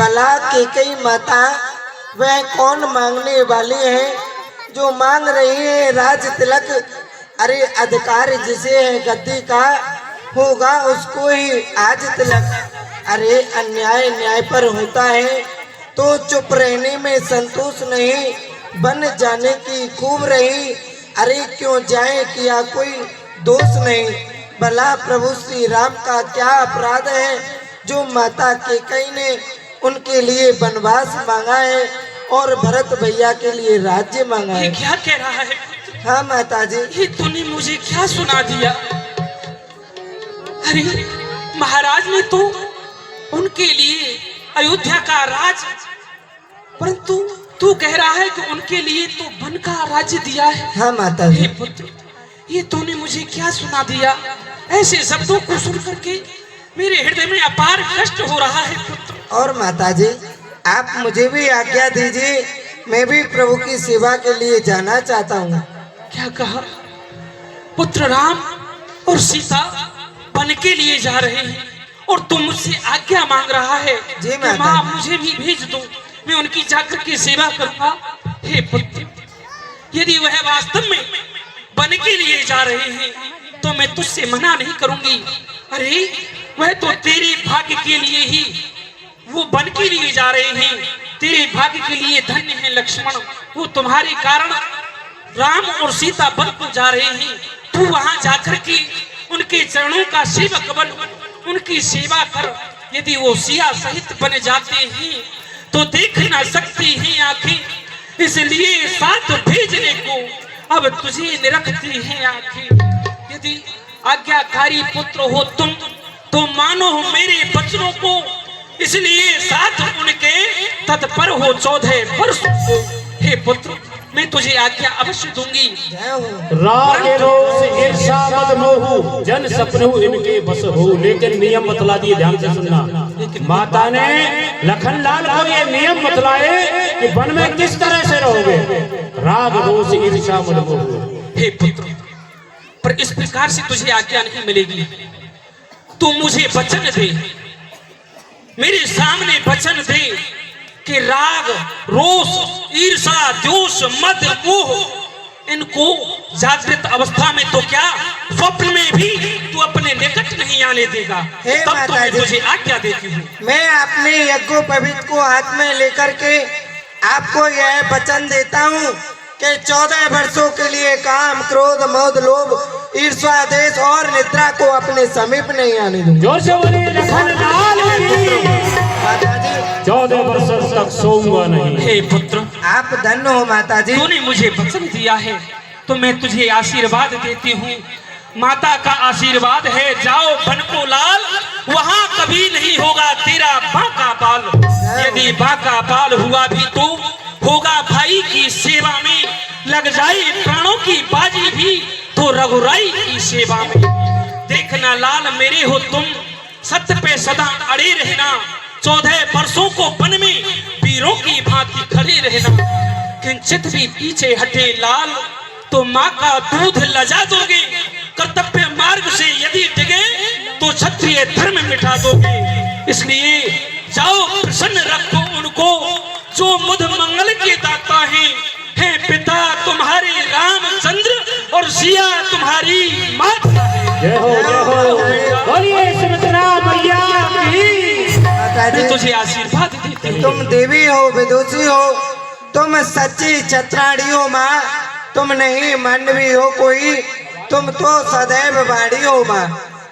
भला कैकेयी माता वह कौन मांगने वाली है जो मांग रही है राज तिलक। अरे अधिकार जिसे है गद्दी का होगा उसको ही आज तिलक। अरे अन्याय न्याय पर होता है तो चुप रहने में संतोष नहीं, बन जाने की खूब रही। अरे क्यों जाए किया कोई दोष नहीं, भला प्रभु श्री राम का क्या अपराध है जो माता कैकेयी ने उनके लिए वनवास मांगा है और भरत भैया के लिए राज्य मांगा है। ये क्या कह रहा है? हाँ माता जी। ये तूने मुझे क्या सुना दिया? अरे महाराज ने तो उनके लिए अयोध्या का राज, परंतु तू कह रहा है कि उनके लिए तो वन का राज्य दिया है। हाँ माता जी। हे पुत्र, ये तूने मुझे क्या सुना दिया? ऐसे शब्दों को सुन करके मेरे हृदय में अपार कष्ट हो रहा है पुत्र। और माता जी आप मुझे भी आज्ञा दीजिए, मैं भी प्रभु की सेवा के लिए जाना चाहता हूँ। क्या कहा? पुत्र राम और सीता वन के लिए जा रहे हैं और तुम मुझसे आज्ञा मांग रहा है जी कि माँ मुझे भी भेज दो, मैं उनकी जाकर के सेवा करूंगा। हे पुत्र, यदि वह वास्तव में वन के लिए जा रहे हैं तो मैं तुझसे मना नहीं करूंगी। अरे वह तो तेरे भाग्य के लिए ही वो वन के लिए जा रहे हैं, तेरे भाग्य के लिए धन्य है लक्ष्मण, वो तुम्हारे कारण राम और सीता वन को जा रहे हैं। तू वहां जाकर के उनके चरणों का सेवक बन, उनकी सेवा कर। यदि वो सिया सहित बन जाते हैं तो देख ना सकती हैं आंखें, इसलिए साथ भेजने को अब तुझे निरखती हैं आंखें। यदि आज्ञाकारी पुत्र हो तुम तो मानो मेरे बचनों को, इसलिए साथ उनके तत्पर हो 14 वर्ष को। हे पुत्र, मैं तुझे आज्ञा अवश्य दूंगी। राग रोष ईर्षा मद मोह जन सपनहु इनके बस हो। लेकिन नियम बतला दिए, ध्यान से सुनना। माता ने लखनलाल को ये नियम बतलाए कि वन में किस तरह से रहोगे। राग रोष ईर्षा मद मोह। हे पुत्र, पर इस प्रकार से तुझे आज्ञा नहीं मिलेगी। तू मुझे वचन दे, मेरे सामने वचन दे कि राग रोष ईर्षा द्वेष मद मोह इनको जागृत अवस्था में तो क्या स्वप्न में भी तू अपने निकट नहीं आने देगा। तब तो मैं तुझे आज्ञा देती हूँ। मैं अपने यज्ञोपवीत को हाथ में लेकर के आपको यह वचन देता हूँ कि 14 वर्षों के लिए काम क्रोध मोद लोभ ईर्ष्या देश और निद्रा को अपने समीप नहीं आने दूंगा। जोर से बोलिए लखनलाल की। माता जी 14 वर्ष तक सोऊंगा नहीं। हे पुत्र, आप धन्य हो माता जी। तूने मुझे वचन दिया है तो मैं तुझे आशीर्वाद देती हूँ। माता का आशीर्वाद है, जाओ वन को लाल, वहाँ कभी नहीं होगा तेरा बाका बाल। यदि बाका बाल हुआ भी तो होगा भाई की सेवा में, लग जाए प्राणों की बाजी भी तो रघुराई की सेवा में। देखना लाल मेरे हो तुम, सत्य पे सदा अड़े रहना। 14 वर्षों को वन में वीरों की भांति खड़े रहना। किंचित भी पीछे हटे लाल तो माँ का दूध लजा दोगे। कर्तव्य मार्ग से यदि डिगे तो क्षत्रिय धर्म मिटा दोगे। इसलिए जाओ प्रसन्न रखो उनको जो मुद मंगल के दाता हैं पिता तुम्हारे रामचंद्र और सिया तुम्हारी माता है। जय हो जय हो, बोलिए सुमित्रा मैया की। मैं तुझे आशीर्वाद देती हूँ। तुम देवी हो, विदुषी हो, तुम सच्ची छत्राणी हो माँ, तुम नहीं मानवी हो कोई, तुम तो सदैव बाड़ी हो माँ।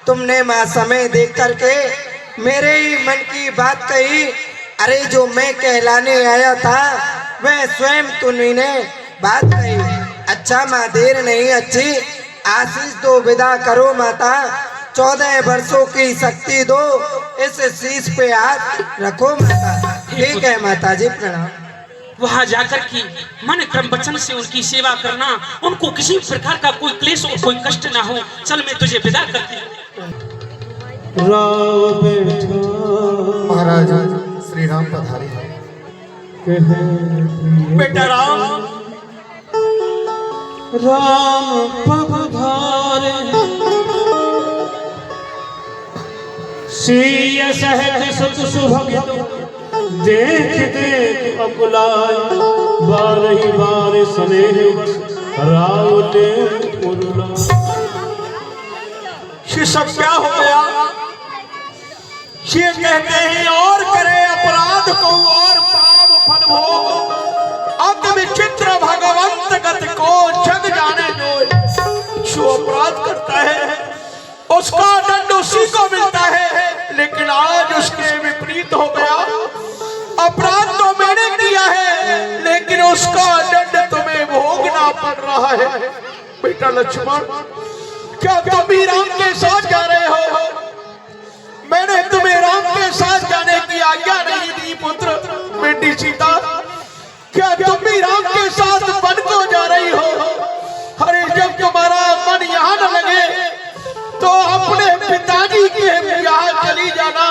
तुमने माँ समय देख करके मेरे ही मन की बात कही। अरे जो मैं कहलाने आया था वह स्वयं तुमने बात कही। अच्छा माँ, देर नहीं अच्छी, आशीष दो, विदा करो माता। 14 वर्षों की शक्ति दो, इस शीश पे हाथ रखो माता। ठीक है माता जी, प्रणाम। वहां जाकर के मन क्रम वचन से उनकी सेवा करना, उनको किसी प्रकार का कोई क्लेश और कोई कष्ट ना हो। चल मैं तुझे विदा करती हूँ। महाराज श्री राम पधारे। बेटा राम, राम पधारे सिय सहज सुत सुभग देख देख अकुलाए बारही बार स्नेह बस रावले उरुला। ये सब क्या हो गया? ये कहते हैं और करे अपराध को और पाप फल भोग, अति विचित्र भगवंत गति को जग जाने दो। जो अपराध करता है उसका दंड उसी को मिलता है, लेकिन आज उसके विपरीत हो गया। अपराध तो मैंने किया है लेकिन उसका दंड तुम्हें भोगना पड़ रहा है। बेटा लक्ष्मण, क्या तुम भी राम के साथ जा रहे हो? मैंने तुम्हें राम के साथ जाने की आज्ञा नहीं दी पुत्र। बेटी सीता, क्या तुम भी राम के साथ वन को जा रही हो? अरे जब तुम्हारा मन यहाँ न लगे तो अपने पिताजी के यहाँ चली जाना।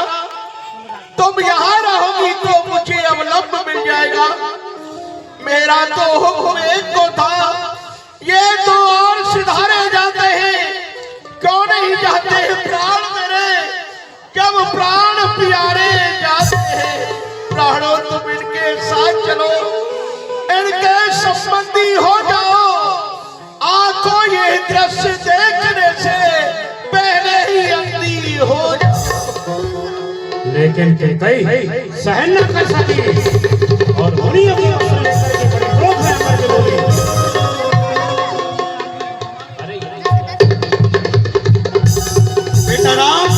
तुम यहाँ रहोगी तो मुझे अवलंब मिल जाएगा। मेरा तो हुक्म एक को था, ये तो और सिधारे जाते हैं। क्यों नहीं जाते हैं प्राण मेरे? जब प्राण प्यारे जाते हैं, प्राणों तुम इनके साथ चलो, इनके संबंधी हो जाओ। आंखों ये दृश्य देखने से पहले ही अंधी हो जाओ। लेकिन कैकई सहन न कर सकी और उन्हीं अपने अवसर लेकर के बड़े क्रोध में आकर के बोली, बेटा राम,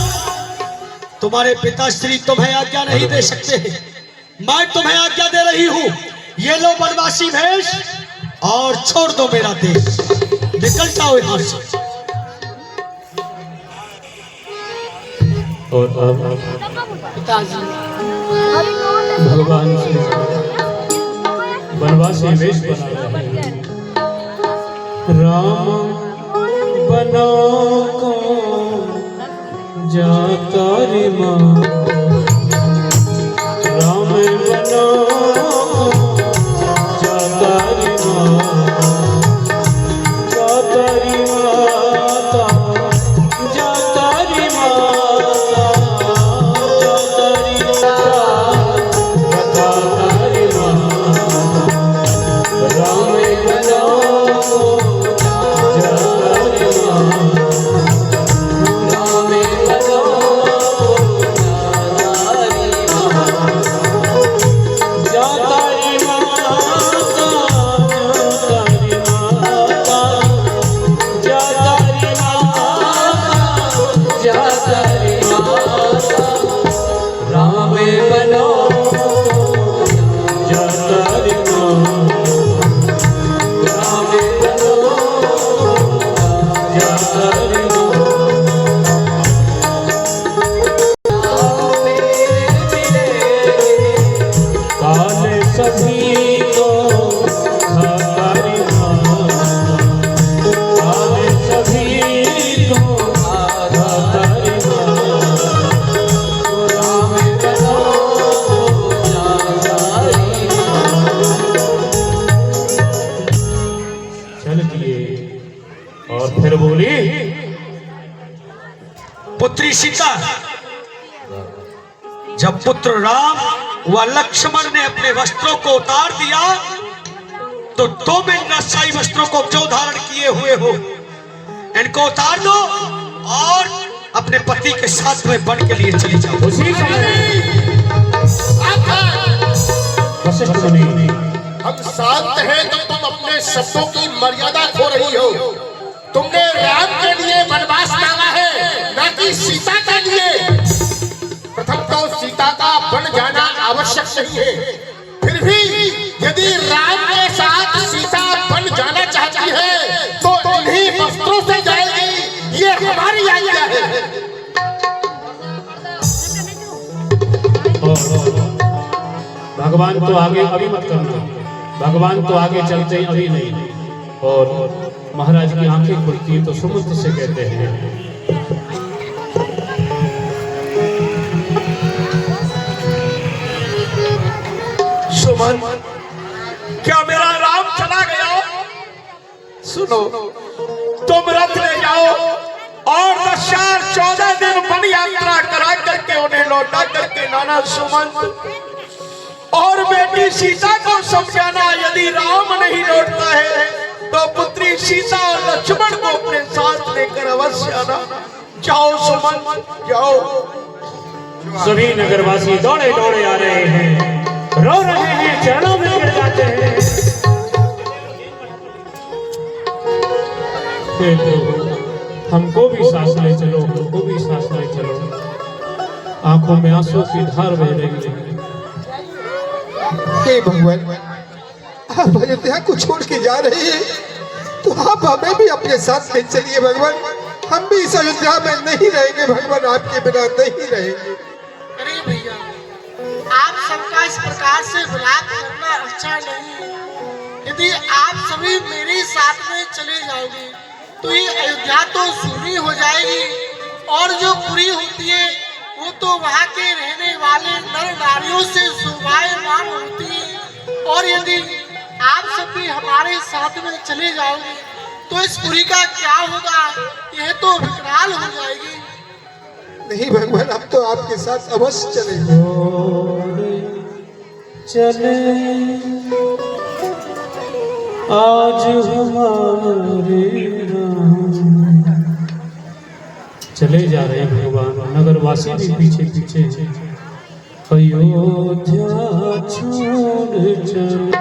तुम्हारे पिताश्री तुम्हें आज्ञा नहीं दे सकते, मैं तुम्हें आज्ञा दे रही हूँ। ये लो वनवासी भेष और छोड़ दो मेरा देश, निकल जाओ यहाँ से। और अब भगवान से वनवासी वेश बना रहे हैं। राम बना को जाता रे माँ, राम बना जाता रे माँ, जाता रे माता, जाता रे माता, जाता रे माता, जाता रे माँ, राम बना जाता रे माँ, और फिर बोली, पुत्री सीता, जब पुत्र राम व लक्ष्मण ने अपने वस्त्रों को उतार दिया तो तुम इन नशाई वस्त्रों को क्यों धारण किए हुए हो? इनको उतार दो और अपने पति के साथ में वन के लिए चली जाओ। उसी समय वशिष्ठ मुनि, हम शांत हैं तो तुम अपने शब्दों की मर्यादा खो रही हो। तुमने राम के लिए वनवास मांगा है, न कि सीता के लिए। प्रथम तो सीता का वन जाना आवश्यक नहीं है, फिर भी यदि राम के साथ सीता वन जाना चाहती है तो इन्हीं वस्त्रों से जाएगी, ये हमारी आज्ञा है। भगवान तो आगे अभी मत करना, भगवान तो आगे चलते हैं अभी नहीं। और महाराज की आंखें खुलती है तो सुमंत से कहते हैं, सुमन, क्या मेरा राम चला गया? सुनो, तुम रथ ले जाओ और 10-14 दिन वन यात्रा करा करके उन्हें लौटा करके लाना। सुमन, और बेटी सीता को समझाना, यदि राम नहीं लौटता है तो पुत्री सीता और लक्ष्मण को अपने साथ लेकर अवश्य आना। जाओ सुमन, जाओ। सभी नगरवासी दौड़े दौड़े आ रहे हैं, रो रहे हैं, चरणों में गिर जाते हैं। हे प्रभु, हमको भी साथ ले चलो, हमको भी साथ ले चलो। आंखों में आंसू की धार बह रही है। हे भगवान, आप अयोध्या को छोड़ के जा रहे हैं तो आप हमें भी अपने साथ ले चलिए भगवान। हम भी इस अयोध्या में नहीं रहेंगे भगवान, आपके बिना नहीं रहेंगे। अरे भैया, आप सबका इस प्रकार से विलाप करना अच्छा नहीं है। यदि आप सभी मेरे साथ में चले जाओगे तो ये अयोध्या तो सूनी हो जाएगी, और जो पूरी होती है वो तो वहाँ के रहने वाले नर नारियों से शोभायमान होती है। और यदि आप सभी हमारे साथ में चले जाओगे तो इस पुरी का क्या होगा, यह तो विकराल हो जाएगी। नहीं भगवान, अब तो आपके साथ अवश्य चलेंगे। चले आज हमारे राम। चले जा रहे हैं भगवान, नगरवासी भी पीछे पीछे हैं। अयोध्या छोड़ चले,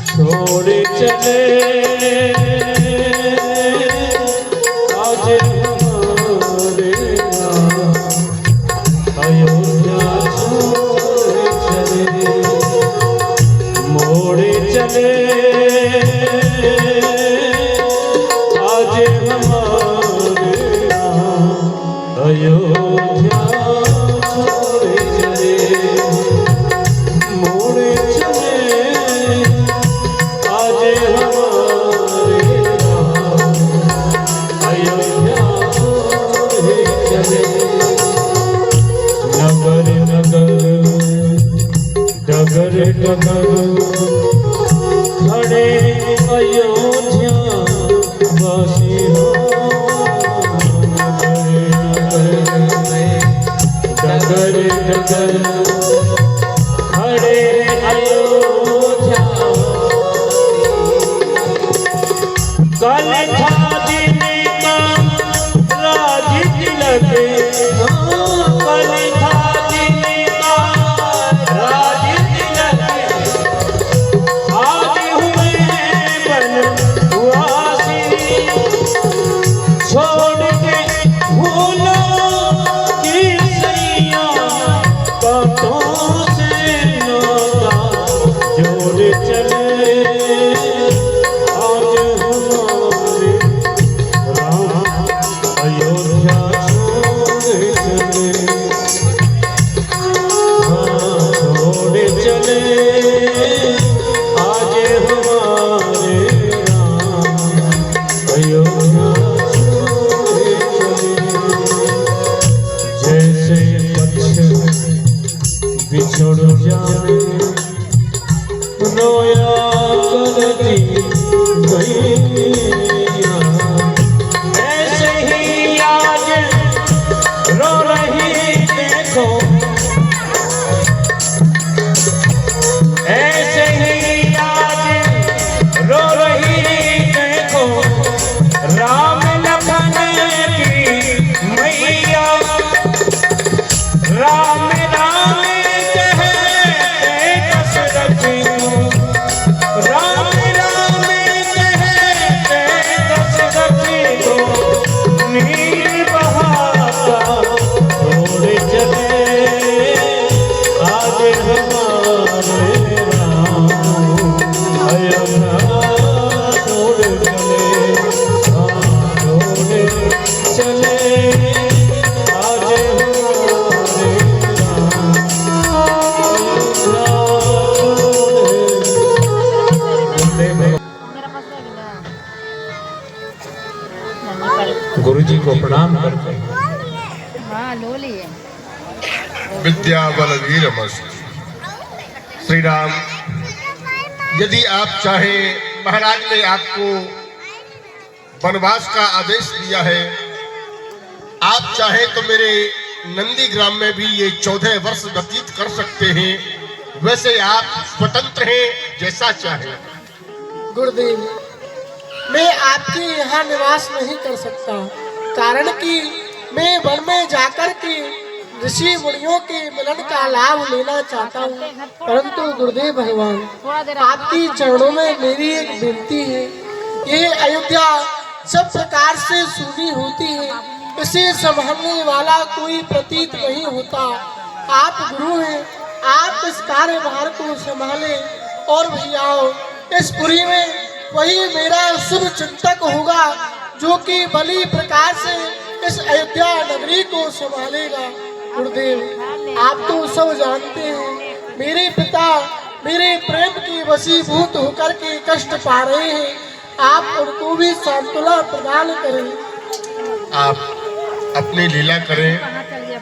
छोड़ चले आज हमारे राम। अयोध्या छोड़ चले, मोड़ चले आज हमारे राम। अयोध्या छोड़ चले, मोड़ चले आज हमारे राम। अयोध्या छोड़ चले, नगर नगर डगर डगर खड़े अयोध्या वासी हो। डगर डगर खड़े अयोध्या, कल था दिन का राज तिलक, कल था दिन का राज तिलक। आज हुए बनवासी, छोड़ के भूलो की सैया, कांटों से नाता जोड़ चले आज हमारे राम। अयोध्या छोड़ चले, हाँ छोड़ चले आज हमारे राम। अयोध्या छोड़ चले, जैसे पक्षी बिछड़ जाए रोया करती गैया, ऐसे ही आज रो रही देखो, ऐसे ही आज रो रही देखो। राम लखन की मैया, राम राम कहे दशरथ को, राम राम कहे दशरथ को। नीर बहाता छोड़ चले आज हमारे राम। अयोध्या छोड़ चले, हाँ छोड़ चले आज हमारे राम। गुरु जी को प्रणाम करते हैं। हाँ लो लिए। विद्या बल वीरमस्तु। श्री राम, यदि आप चाहें, महाराज ने आपको वनवास का आदेश दिया है, आप चाहें तो मेरे नंदीग्राम में भी ये 14 वर्ष व्यतीत कर सकते हैं। वैसे आप स्वतंत्र हैं, जैसा चाहे। गुरुदेव, मैं आपके यहाँ निवास नहीं कर सकता, कारण कि मैं वन में जाकर के ऋषि मुनियों के मिलन का लाभ लेना चाहता हूँ। परंतु गुरुदेव भगवान, आपकी चरणों में मेरी एक विनती है। ये अयोध्या सब प्रकार से सुनी होती है, इसे संभालने वाला कोई प्रतीत नहीं होता। आप गुरु हैं, आप इस कार्यभार को संभालें और भैया इस पुरी में वही मेरा शुभ चिंतक होगा जो कि बली प्रकार से इस अयोध्या नगरी को संभालेगा। गुरुदेव, आप तो सब जानते हैं, मेरे पिता मेरे प्रेम की वशीभूत होकर के कष्ट पा रहे हैं। आप उनको भी सांत्वना प्रदान करें। आप अपनी लीला करें,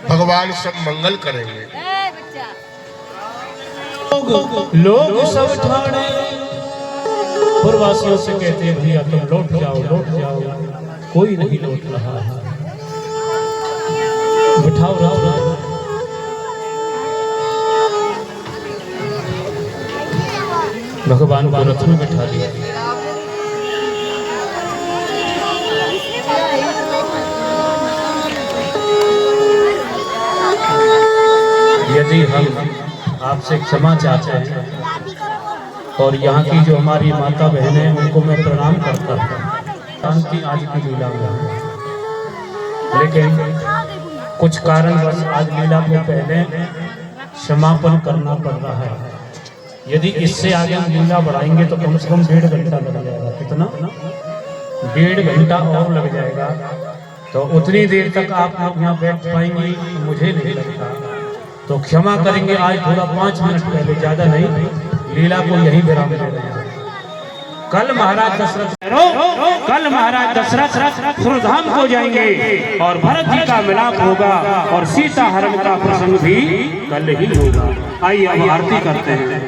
भगवान सब मंगल करेंगे। लोग सब ठाणे पूर्ववासियों से कहते हैं भैया तुम लौट जाओ, कोई नहीं लौट रहा है। बिठाओ राव, भगवान को रथ में बिठा दिया। यदि हम आपसे क्षमा चाहते हैं और यहाँ की जो हमारी माता बहनें हैं उनको मैं प्रणाम करता हूँ कि आज की लीला में, लेकिन कुछ कारणवश आज लीला को पहले समापन करना पड़ रहा है। यदि इससे आगे हम लीला बढ़ाएंगे तो कम से कम 1.5 घंटा लग जाएगा। कितना? 1.5 घंटा और लग जाएगा। तो उतनी देर तक आप लोग यहाँ बैठ पाएंगे मुझे नहीं लगता। तो क्षमा करेंगे, आज थोड़ा 5 मिनट पहले, ज्यादा नहीं, लीला को यही विराम दे रहे हैं। कल महाराज दशरथ सुरधाम को जाएंगे और भरत जी का मिलाप होगा और सीता हरण का प्रसंग भी कल ही होगा। आइए अब आरती करते हैं।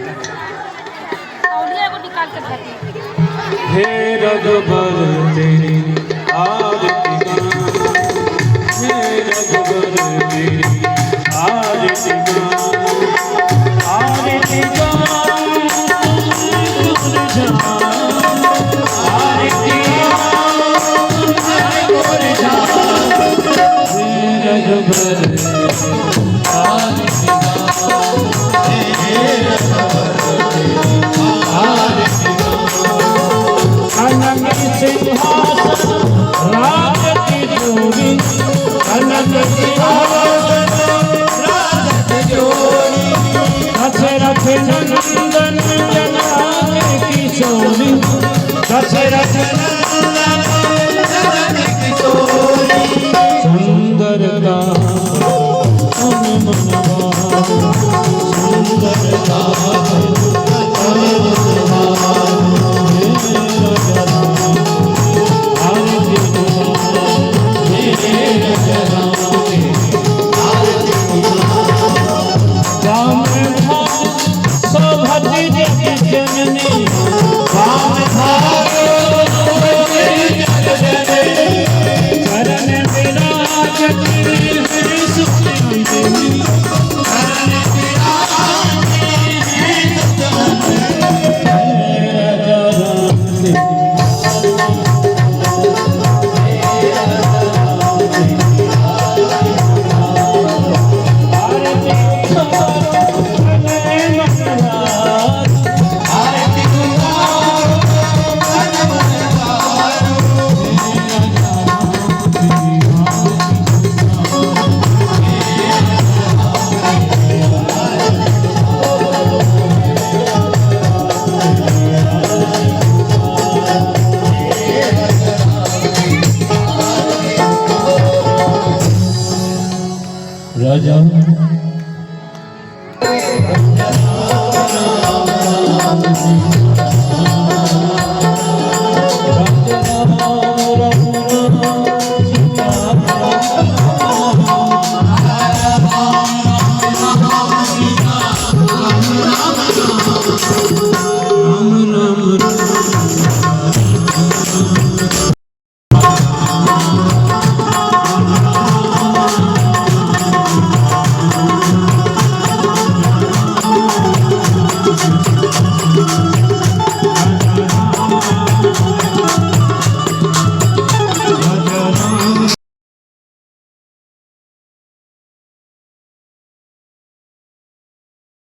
हे रघुबर तेरी आरती, हे रघुबर तेरी आरती, आरती राजा